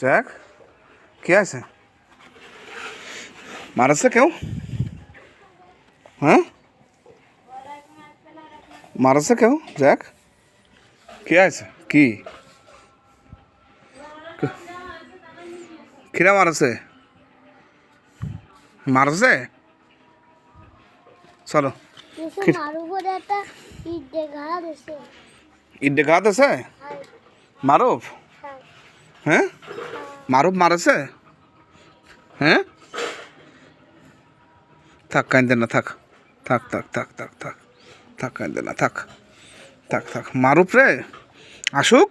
Jack, কে আছে? মারছে কেউ? হ্যাঁ, মারছে কেউ? জ্যাক, কে আছে? কি কিরা মারছে? মারছে? চলো ইডে ঘাত আছে মারুফ। হ্যাঁ, মারুফ মারছে। হ্যাঁ, থাক কাঁদে না, থাক থাক থাক থাক থাক থাক থাক কাঁদে না, থাক থাক থাক। মারুফ রে আসুক,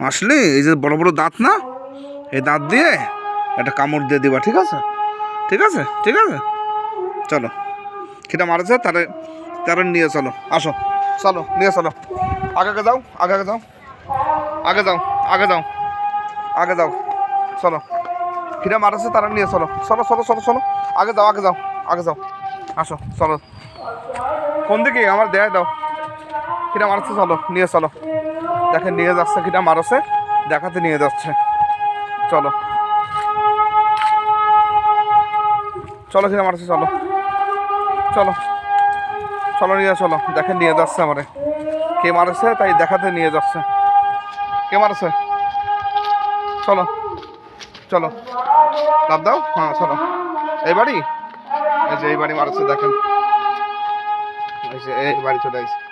আসলে এই যে বড় বড় দাঁত না, এই দাঁত দিয়ে একটা কামড় দিয়ে দিবা, ঠিক আছে? ঠিক আছে, ঠিক আছে, চলো। কিটা মারছে তারে, তারে নিয়ে চলো, আসো, চলো নিয়ে চলো। আগে যাও, আগে যাও, আগে যাও, আগে যাও, আগে যাও, চলো। কিটা মারছে তারা নিয়ে চলো, চলো চলো চলো চলো, আগে যাও, আগে যাও, আগে যাও, আসো, চলো। কোন দিকে আমার দেয় দাও। কিটা মারছে, চলো নিয়ে চলো। দেখে নিয়ে যাচ্ছে, কিটা মারছে দেখাতে নিয়ে যাচ্ছে, চলো চলো। কিটা মারছে, চলো চলো চলো, নিয়ে চলো। দেখেন নিয়ে যাচ্ছে আমারে, কে মারছে তাই দেখাতে নিয়ে যাচ্ছে। কে মারছে, চলো চলো, লাভ দাও। হ্যাঁ চলো। এই বাড়ি, এই যে এই বাড়ি মারছে, দেখেন এই যে এই বাড়ি চলে আসছে।